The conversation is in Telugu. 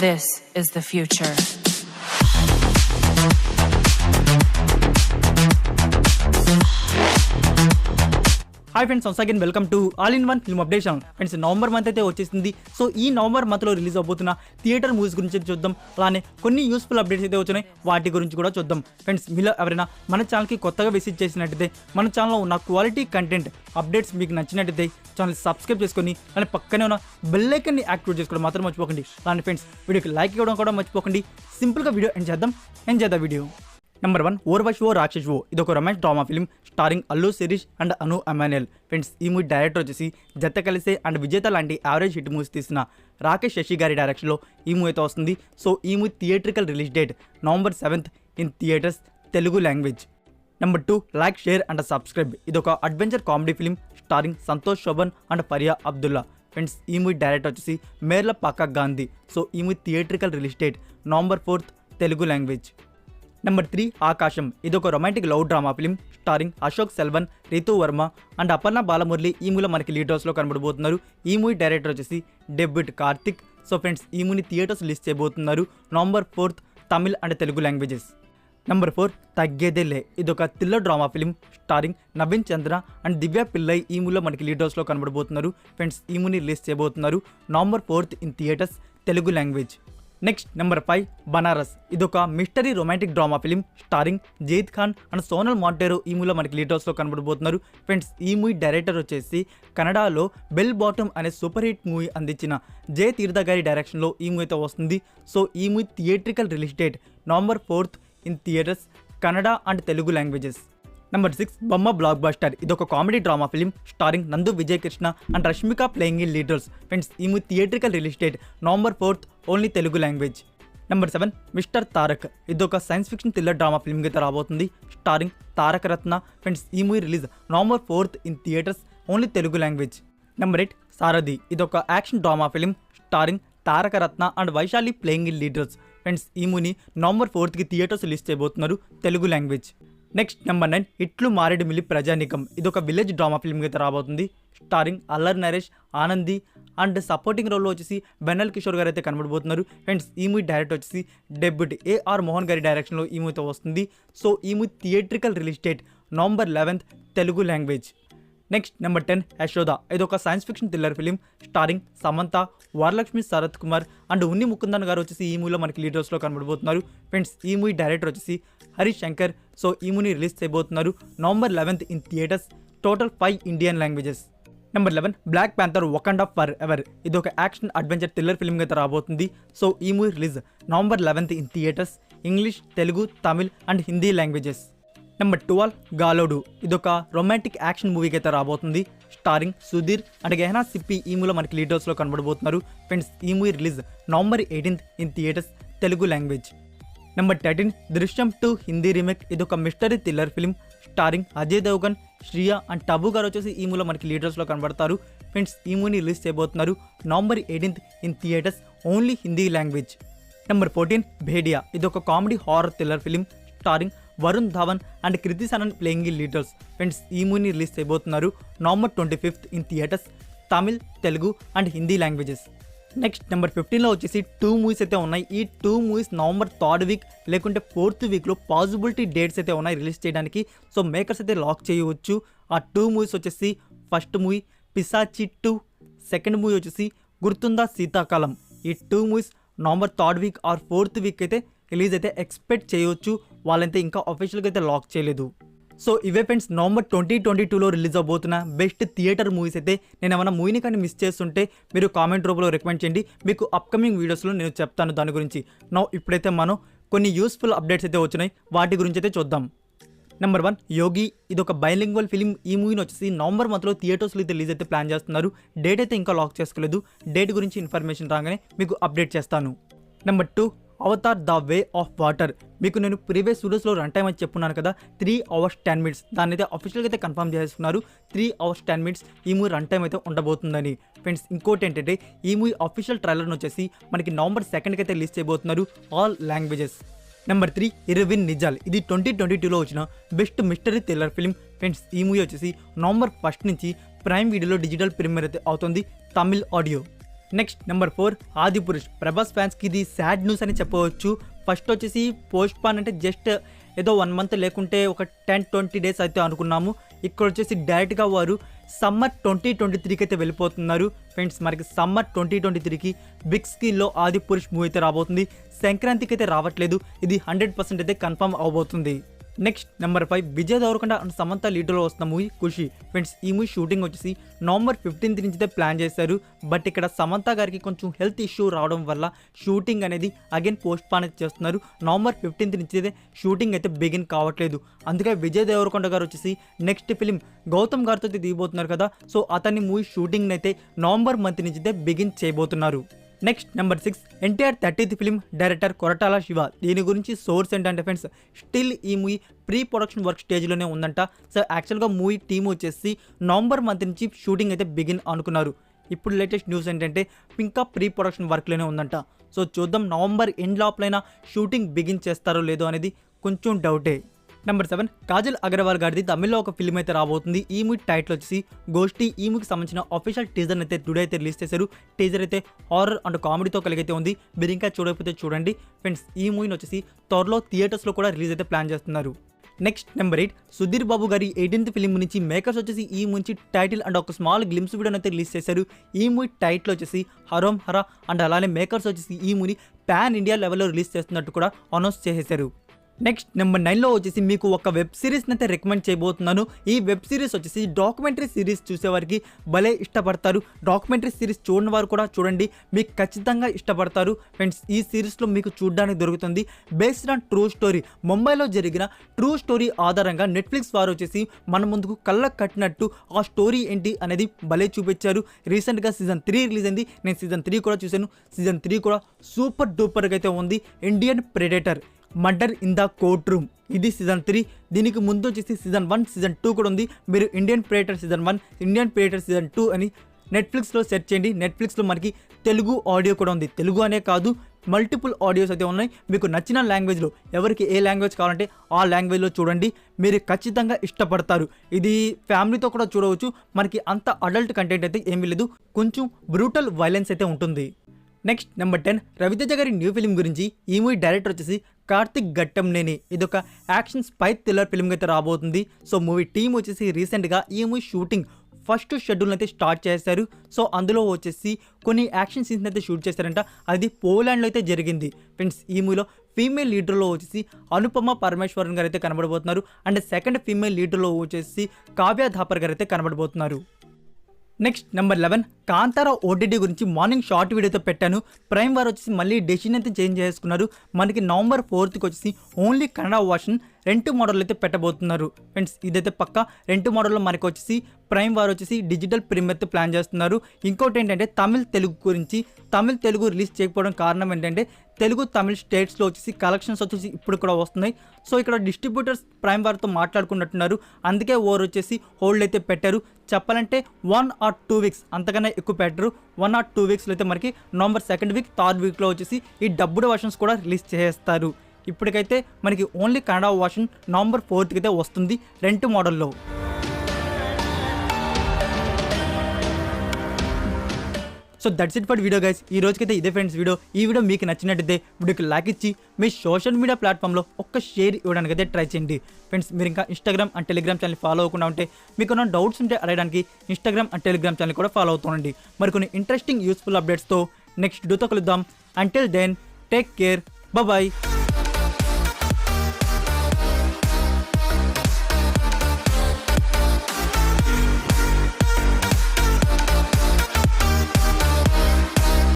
This is the future. Hi friends, once again welcome to all in one film updation. Friends, November month అయితే వచ్చేసింది. సో ఈ నవంబర్ మంత్లో రిలీజ్ అవబోతున్న థియేటర్ మూవీస్ గురించి చూద్దాం. అలానే కొన్ని యూస్ఫుల్ అప్డేట్స్ అయితే వచ్చినాయి, వాటి గురించి కూడా చూద్దాం. ఫ్రెండ్స్, మీలో ఎవరైనా మన ఛానల్కి కొత్తగా విజిట్ చేసినట్టయితే మన ఛానల్లో ఉన్న క్వాలిటీ కంటెంట్ అప్డేట్స్ మీకు నచ్చినట్టయితే ఛానల్ సబ్స్క్రైబ్ చేసుకొని అలానే పక్కనే ఉన్న బెల్ ఐకాన్ని యాక్టివేట్ చేసుకోవడం మాత్రం మర్చిపోకండి. అలానే ఫ్రెండ్స్, వీడియోకి లైక్ ఇవ్వడం కూడా మర్చిపోకండి. సింపుల్గా వీడియో ఎండ్ చేద్దాం వీడియో. నెంబర్ 1, ఓర్వశి ఓ రాక్షసి ఓ. ఇది ఒక romance drama film starring Allu Sirish and Anu Emmanuel. Friends, ఈ మూవీ డైరెక్టర్ వచ్చేసి జత కలిసే అండ్ విజేత లాంటి యావరేజ్ హిట్ మూవీస్ తీసిన రాకేష్ శశి గారి డైరెక్షన్లో ఈ మూవీ అయితే వస్తుంది. సో ఈ movie theatrical release date November 7th in theatres, Telugu language. Number 2, like, share and subscribe. ఇది ఒక adventure comedy film starring Santosh Sobhan and Faria Abdullah. Friends, ఈ మూవీ డైరెక్టర్ వచ్చేసి మేర్ల పాకా గాంధీ. సో ఈ movie theatrical release date November 4th, Telugu language. Number 3, Aakasam. ఇది ఒక romantic love drama film starring Ashok Selvan, Ritu Varma and Aparna Balamurali. ఈ మూవీలో మనకి లీడ్ రోల్స్లో కనబడబోతున్నారు. ఈ మూవీ డైరెక్టర్ వచ్చేసి డెబ్యూట్ కార్తిక్. సో ఫ్రెండ్స్, ఈ మూవీని థియేటర్స్ రిలీజ్ చేయబోతున్నారు November 4th, Tamil and Telugu languages. Number 4, తగ్గేదేలే. ఇది ఒక thriller drama film starring Naveen Chandra and Divya Pillai. ఈ మూవీలో మనకి లీడ్ రోల్స్లో కనబడబోతున్నారు. ఫ్రెండ్స్, ఈ మూవీని రిలీజ్ చేయబోతున్నారు November 4th in theatres, Telugu language. Next number 5, Banaras. ఇది ఒక mystery romantic drama film starring Zaid Khan and Sonal Monteiro. ఈ మూవీలో మనకి లీడ్ రోల్స్లో కనబడబోతున్నారు. ఫ్రెండ్స్, ఈ మూవీ డైరెక్టర్ వచ్చేసి కన్నడలో బెల్ బాటమ్ అనే సూపర్ హిట్ మూవీ అందించిన జయ తీర్థ గారి డైరెక్షన్లో ఈ మూవీ అయితే వస్తుంది. సో ఈ movie theatrical release date November 4th in theatres, Kannada and Telugu languages. Number 6, బొమ్మ బ్లాక్ బస్టర్. ఇది ఒక comedy drama film starring Nandu Vijay Krishna and Rashmika playing in lead roles. Friends, ఈ movie theatrical release date November 4th, only Telugu language. Number 7, mister Tarak. ఇది ఒక science fiction thriller drama film అయితే రాబోతుంది స్టారింగ్ తారక రత్న. ఫ్రెండ్స్, ఈ movie release November 4th in theatres, only Telugu language. Number 8, Saarathi. ఇది ఒక action drama film starring Taraka Ratna and Vaishali playing in lead roles. Friends, ఈ మూవీని నవంబర్ 4th థియేటర్స్ రిలీజ్ చేయబోతున్నారు, తెలుగు లాంగ్వేజ్. నెక్స్ట్ నెంబర్ 9, ఇట్లు మారేడు మిల్లి ప్రజానికం. ఇది ఒక విలేజ్ డ్రామా ఫిల్మ్ అయితే రాబోతుంది starring Allari Naresh, Anandi and supporting రోల్లో వచ్చేసి బెన్నెల్ కిషోర్ గారు అయితే కనబడబోతున్నారు. ఫ్రెండ్స్, ఈ మూవీ డైరెక్టర్ వచ్చేసి డెబ్యూట్ ఏఆర్ మోహన్ గారి డైరెక్షన్లో ఈ మూవీతో వస్తుంది. సో ఈ movie theatrical release date November 11th, Telugu language. Next number 10, Yashoda. ఇది ఒక science fiction thriller film starring Samantha, Varalakshmi, Sarath Kumar and Unni Mukundan గారు వచ్చేసి ఈ మూవీలో మనకి లీడ్ రోల్స్లో కనబడబోతున్నారు. ఫ్రెండ్స్, ఈ మూవీ డైరెక్టర్ వచ్చేసి హరీష్ శంకర్. సో ఈ మూవీని రిలీజ్ చేయబోతున్నారు November 11th in theatres, total 5 Indian languages. Number 11, Black Panther Wakanda Forever. ఇది ఒక యాక్షన్ అడ్వెంచర్ థ్రిల్లర్ ఫిల్మ్ అయితే రాబోతుంది. సో ఈ movie release November 11th in theatres, English, Telugu, Tamil and Hindi languages. Number 12, Galodu. ఇది ఒక రొమాంటిక్ యాక్షన్ మూవీకి అయితే రాబోతుంది స్టారింగ్ సుధీర్ అండ్ గెహనా సిప్పి. ఈ మూవీలో మనకి లీడ్ రోల్స్లో కనబడబోతున్నారు. ఫ్రెండ్స్, ఈ movie release November 18th in theatres, Telugu language. Number 13, Drishyam 2 Hindi remake. ఇది ఒక mystery thriller film starring Ajay Devgn, Shriya and Tabu గారు వచ్చేసి ఈ మూవీలో మనకి లీడ్ రోల్స్లో కనబడతారు. ఫ్రెండ్స్, ఈ మూవీని రిలీజ్ చేయబోతున్నారు November 18th in theatres, only Hindi language. Number 14, Bhediya. ఇది ఒక comedy horror thriller film starring Varun Dhawan and Kriti Sanon playing in leaders. Friends, ఈ మూవీని రిలీజ్ చేయబోతున్నారు November 25th in theatres, Tamil, Telugu and Hindi languages. Next number 15లో వచ్చేసి 2 మూవీస్ అయితే ఉన్నాయి. ఈ 2 మూవీస్ నవంబర్ 3rd వీక్ లేకుంటే 4th వీక్లో పాసిబిలిటీ డేట్స్ అయితే ఉన్నాయి రిలీజ్ చేయడానికి. సో మేకర్స్ అయితే లాక్ చేయవచ్చు. ఆ 2 మూవీస్ వచ్చేసి ఫస్ట్ మూవీ పిశాచి 2, సెకండ్ మూవీ వచ్చేసి గుర్తుందా శీతాకాలం. ఈ 2 movies November 3rd week or 4th week అయితే రిలీజ్ అయితే ఎక్స్పెక్ట్ చేయవచ్చు. వాళ్ళైతే ఇంకా అఫీషియల్గా అయితే లాక్ చేయలేదు. సో ఇవే ఫ్రెండ్స్ నవంబర్ 2022లో రిలీజ్ అవబోతున్న బెస్ట్ థియేటర్ మూవీస్ అయితే. నేను ఏమైనా మూవీని కానీ మిస్ చేస్తుంటే మీరు కామెంట్ రూపంలో రికమెండ్ చేయండి, మీకు అప్కమింగ్ వీడియోస్లో నేను చెప్తాను దాని గురించి. ఇప్పుడైతే మనం కొన్ని యూస్ఫుల్ అప్డేట్స్ అయితే వచ్చినాయి, వాటి గురించి అయితే చూద్దాం. నెంబర్ 1, యోగి. ఇది ఒక బైలింగ్వల్ ఫిల్మ్. ఈ మూవీని వచ్చేసి నవంబర్ మంత్లో థియేటర్స్లో అయితే రిలీజ్ అయితే ప్లాన్ చేస్తున్నారు. డేట్ అయితే ఇంకా లాక్ చేసుకోలేదు. డేట్ గురించి ఇన్ఫర్మేషన్ రాగానే మీకు అప్డేట్ చేస్తాను. Number 2, Avatar the way of water. మీకు నేను ప్రీవియస్ వీడియోస్లో రన్ టైం అని చెప్పున్నాను కదా, 3 hours 10 minutes. దాన్ని అయితే అఫీషియల్గా అయితే కన్ఫర్మ్ చేసుకున్నారు. 3 hours 10 minutes ఈ మూవీ రన్ టైం అయితే ఉండబోతుందని. ఫ్రెండ్స్, ఇంకోటి ఏంటంటే ఈ మూవీ అఫీషియల్ ట్రైలర్ని వచ్చేసి మనకి నవంబర్ 2nd అయితే రిలీజ్ చేయబోతున్నారు, all languages. Number 3, Iravin Nizhal. ఇది 2022లో వచ్చిన best mystery thriller film. Friends, ఈ మూవీ వచ్చేసి నవంబర్ 1st నుంచి ప్రైమ్ వీడియోలో డిజిటల్ ప్రీమియర్ అయితే అవుతుంది, Tamil audio. Next number 4 Adipurush. Prabhas ఫ్యాన్స్కి ఇది సాడ్ న్యూస్ అని చెప్పవచ్చు. ఫస్ట్ వచ్చేసి పోస్ట్ పాన్ అంటే జస్ట్ ఏదో 1 మంత్ లేకుంటే ఒక 10-20 డేస్ అయితే అనుకున్నాము. ఇక్కడ వచ్చేసి డైరెక్ట్గా వారు సమ్మర్ 2023కి అయితే వెళ్ళిపోతున్నారు. ఫ్రెండ్స్ మనకి సమ్మర్ 2023కి బిగ్ స్క్రీన్లో ఆదిపురుష్ మూవీ అయితే రాబోతుంది. సంక్రాంతికి అయితే రావట్లేదు, ఇది 100% అయితే కన్ఫర్మ్ అవబోతుంది. Next number 5 Vijay Deverakonda and Samantha లీడర్లో వస్తున్న మూవీ ఖుషి. ఫ్రెండ్స్ ఈ మూవీ షూటింగ్ వచ్చేసి నవంబర్ 15th నుంచి అయితే ప్లాన్ చేశారు. బట్ ఇక్కడ సమంత గారికి కొంచెం హెల్త్ ఇష్యూ రావడం వల్ల షూటింగ్ అనేది అగైన్ పోస్ట్ పాన్ అయితే చేస్తున్నారు. నవంబర్ 15th నుంచి అయితే షూటింగ్ అయితే బిగిన్ కావట్లేదు. అందుకే విజయ్ దేవరకొండ గారు వచ్చేసి నెక్స్ట్ ఫిలిం గౌతమ్ గారితో దిగబోతున్నారు కదా, సో అతని మూవీ షూటింగ్ అయితే నవంబర్ మంత్ నుంచి అయితే బిగిన్ చేయబోతున్నారు. Next number 6 NTR 30th film director Koratala Shiva. దీని గురించి సోర్స్ ఏంటంటే ఫ్రెండ్స్ స్టిల్ ఈ మూవీ ప్రీ ప్రొడక్షన్ వర్క్ స్టేజ్లోనే ఉందంట. సో యాక్చువల్గా మూవీ టీమ్ వచ్చేసి నవంబర్ మంత్ నుంచి షూటింగ్ అయితే బిగిన్ అనుకున్నారు. ఇప్పుడు లేటెస్ట్ న్యూస్ ఏంటంటే ఇంకా ప్రీ ప్రొడక్షన్ వర్క్లోనే ఉందంట. సో చూద్దాం నవంబర్ ఎండ్ లోపలైనా షూటింగ్ బిగిన్ చేస్తారో లేదో అనేది కొంచెం డౌటే. నెంబర్ 7 కాజల్ అగర్వాల్ గారిది తమిళ్లో ఒక ఫిల్మ్ అయితే రాబోతుంది. ఈ మూవీ టైటిల్ వచ్చేసి గోష్ఠి. ఈ మూవీకి సంబంధించిన అఫీషియల్ టీజర్ అయితే టుడే అయితే రిలీజ్ చేశారు. టీజర్ అయితే హారర్ అండ్ కామెడీతో కలిగైతే ఉంది. మీరు ఇంకా చూడకపోతే చూడండి ఫ్రెండ్స్. ఈ మూవీని వచ్చేసి త్వరలో థియేటర్స్లో కూడా రిలీజ్ అయితే ప్లాన్ చేస్తున్నారు. నెక్స్ట్ నెంబర్ 8 సుధీర్ బాబు గారి 18th ఫిలిం నుంచి మేకర్స్ వచ్చేసి ఈ మూవీ టైటిల్ అండ్ ఒక స్మాల్ గ్లిమ్స్ వీడియోని అయితే రిలీజ్ చేశారు. ఈ మూవీ టైటిల్ వచ్చేసి హరోం హరా అండ్ అలానే మేకర్స్ వచ్చేసి ఈ మూవీని పాన్ ఇండియా లెవెల్లో రిలీజ్ చేస్తున్నట్టు కూడా అనౌన్స్ చేసేశారు. నెక్స్ట్ నెంబర్ 9లో వచ్చేసి మీకు ఒక వెబ్ సిరీస్ని అయితే రికమెండ్ చేయబోతున్నాను. ఈ వెబ్ సిరీస్ వచ్చేసి డాక్యుమెంటరీ సిరీస్ చూసేవారికి భలే ఇష్టపడతారు. డాక్యుమెంటరీ సిరీస్ చూడని వారు కూడా చూడండి, మీకు ఖచ్చితంగా ఇష్టపడతారు. ఫ్రెండ్స్ ఈ సిరీస్లో మీకు చూడడానికి దొరుకుతుంది బేస్డ్ ఆన్ ట్రూ స్టోరీ. ముంబైలో జరిగిన ట్రూ స్టోరీ ఆధారంగా నెట్ఫ్లిక్స్ వారు వచ్చేసి మన ముందుకు కళ్ళకు కట్టినట్టు ఆ స్టోరీ ఏంటి అనేది భలే చూపించారు. రీసెంట్గా సీజన్ 3 రిలీజ్ అయింది. నేను సీజన్ 3 కూడా చూశాను. సీజన్ 3 కూడా సూపర్ డూపర్గా అయితే ఉంది. Indian predator murder in the court room, ఇది సీజన్ 3. దీనికి ముందు వచ్చేసి సీజన్ 1 సీజన్ 2 కూడా ఉంది. మీరు Indian predator season 1 Indian predator season 2 అని నెట్ఫ్లిక్స్లో సెర్చ్ చేయండి. నెట్ఫ్లిక్స్లో మనకి తెలుగు ఆడియో కూడా ఉంది. తెలుగు అనే కాదు మల్టిపుల్ ఆడియోస్ అయితే ఉన్నాయి. మీకు నచ్చిన లాంగ్వేజ్లో ఎవరికి ఏ లాంగ్వేజ్ కావాలంటే ఆ లాంగ్వేజ్లో చూడండి, మీరు ఖచ్చితంగా ఇష్టపడతారు. ఇది ఫ్యామిలీతో కూడా చూడవచ్చు. మనకి అంత అడల్ట్ కంటెంట్ అయితే ఏమీ లేదు, కొంచెం బ్రూటల్ వైలెన్స్ అయితే ఉంటుంది. నెక్స్ట్ నెంబర్ 10 రవితేజ గారి న్యూ ఫిలిం గురించి. ఈ మూవీ డైరెక్టర్ వచ్చేసి కార్తిక్ ఘట్టంనేని. ఇదొక యాక్షన్ స్పై థ్రిల్లర్ ఫిల్మ్ అయితే రాబోతుంది. సో మూవీ టీమ్ వచ్చేసి రీసెంట్గా ఈ మూవీ షూటింగ్ ఫస్ట్ షెడ్యూల్ అయితే స్టార్ట్ చేశారు. సో అందులో వచ్చేసి కొన్ని యాక్షన్ సీన్స్ అయితే షూట్ చేశారంట. అది పోలాండ్లో అయితే జరిగింది. ఫ్రెండ్స్ ఈ మూవీలో ఫీమేల్ లీడర్లో వచ్చేసి అనుపమ పరమేశ్వరన్ గారు అయితే కనబడబోతున్నారు. అండ్ సెకండ్ ఫీమేల్ లీడర్లో వచ్చేసి కావ్య ధాపర్ గారు అయితే కనబడబోతున్నారు. నెక్స్ట్ నెంబర్ 11 కాంతారా ఓటీటీ గురించి మార్నింగ్ షార్ట్ వీడియోతో పెట్టాను. ప్రైమ్ వారు వచ్చేసి మళ్ళీ డెసిషన్ అయితే చేంజ్ చేసుకున్నారు. మనకి నవంబర్ 4th వచ్చేసి only Kannada version rent model అయితే పెట్టబోతున్నారు. ఫ్రెండ్స్ ఇదైతే పక్క రెంట్ మోడల్లో మనకి వచ్చేసి ప్రైమ్ వారు వచ్చేసి డిజిటల్ ప్రీమియర్ అయితే ప్లాన్ చేస్తున్నారు. ఇంకోటి ఏంటంటే తెలుగు గురించి తెలుగు రిలీజ్ చేయకపోవడం కారణం ఏంటంటే తమిళ్ స్టేట్స్లో వచ్చేసి కలెక్షన్స్ వచ్చేసి ఇప్పుడు కూడా వస్తున్నాయి. సో ఇక్కడ డిస్ట్రిబ్యూటర్స్ ప్రైమ్ వారితో మాట్లాడుకున్నట్టున్నారు. అందుకే ఓవర్ వచ్చేసి హోల్డ్ అయితే పెట్టారు. చెప్పాలంటే 1 or 2 weeks అంతకన్నా ఎక్కువ పెట్టరు. 1 or 2 weeksలో అయితే మనకి నవంబర్ 2nd వీక్ 3rd వీక్లో వచ్చేసి ఈ డబ్బుడ్ వర్షన్స్ కూడా రిలీజ్ చేస్తారు. ఇప్పటికైతే మనకి only Kannada version November 4th అయితే వస్తుంది రెంట్ మోడల్లో. So that's it for video guys. ఈ రోజుకైతే ఇదే ఫ్రెండ్స్ వీడియో. ఈ వీడియో మీకు నచ్చినట్టయితే వీడియోకి లైక్ ఇచ్చి మీ సోషల్ మీడియా ప్లాట్ఫామ్లో ఒక్క షేర్ ఇవ్వడానికి అయితే ట్రై చేయండి. ఫ్రెండ్స్ మీరు ఇంకా Instagram and Telegram channel follow అవ్వకుండా ఉంటే మీకు ఏమైనా డౌట్స్ ఉంటే అడగడానికి ఇన్స్టాగ్రామ్ అండ్ టెలిగ్రామ్ ఛానల్ కూడా ఫాలో అవుతుండండి. మరికొన్ని ఇంట్రెస్టింగ్ యూస్ఫుల్ అప్డేట్స్తో నెక్స్ట్ వీడియోతో కలుద్దాం. Until then take care, bye.